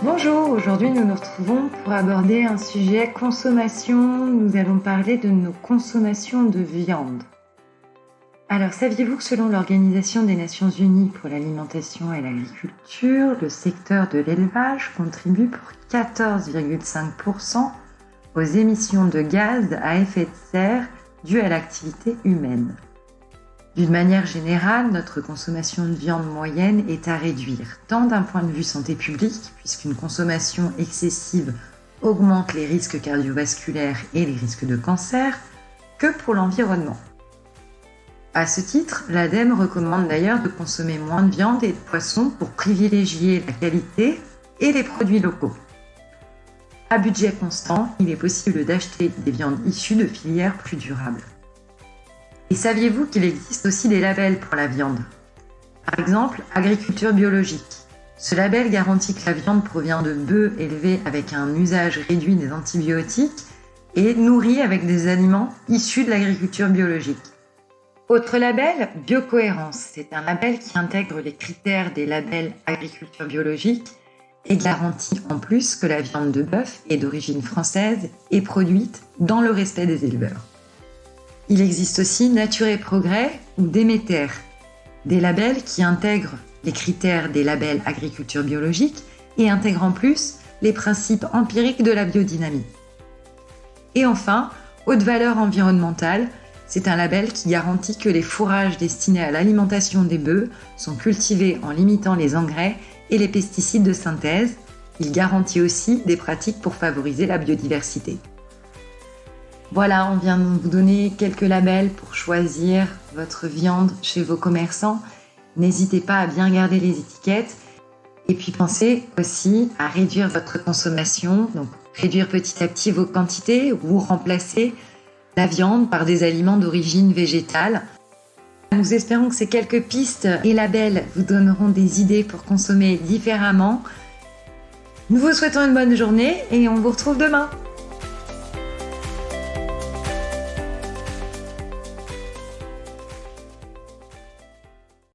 Bonjour, aujourd'hui nous nous retrouvons pour aborder un sujet consommation. Nous allons parler de nos consommations de viande. Alors, saviez-vous que selon l'Organisation des Nations Unies pour l'alimentation et l'agriculture, le secteur de l'élevage contribue pour 14,5% aux émissions de gaz à effet de serre dues à l'activité humaine. D'une manière générale, notre consommation de viande moyenne est à réduire, tant d'un point de vue santé publique, puisqu'une consommation excessive augmente les risques cardiovasculaires et les risques de cancer, que pour l'environnement. À ce titre, l'ADEME recommande d'ailleurs de consommer moins de viande et de poisson pour privilégier la qualité et les produits locaux. À budget constant, il est possible d'acheter des viandes issues de filières plus durables. Et saviez-vous qu'il existe aussi des labels pour la viande ? Par exemple, agriculture biologique. Ce label garantit que la viande provient de bœufs élevés avec un usage réduit des antibiotiques et nourris avec des aliments issus de l'agriculture biologique. Autre label, Biocohérence. C'est un label qui intègre les critères des labels agriculture biologique et garantit en plus que la viande de bœuf est d'origine française et produite dans le respect des éleveurs. Il existe aussi Nature et Progrès ou Déméter, des labels qui intègrent les critères des labels agriculture biologique et intègrent en plus les principes empiriques de la biodynamie. Et enfin, Haute Valeur Environnementale, c'est un label qui garantit que les fourrages destinés à l'alimentation des bœufs sont cultivés en limitant les engrais et les pesticides de synthèse. Il garantit aussi des pratiques pour favoriser la biodiversité. Voilà, on vient de vous donner quelques labels pour choisir votre viande chez vos commerçants. N'hésitez pas à bien garder les étiquettes. Et puis pensez aussi à réduire votre consommation, donc réduire petit à petit vos quantités ou remplacer la viande par des aliments d'origine végétale. Nous espérons que ces quelques pistes et labels vous donneront des idées pour consommer différemment. Nous vous souhaitons une bonne journée et on vous retrouve demain.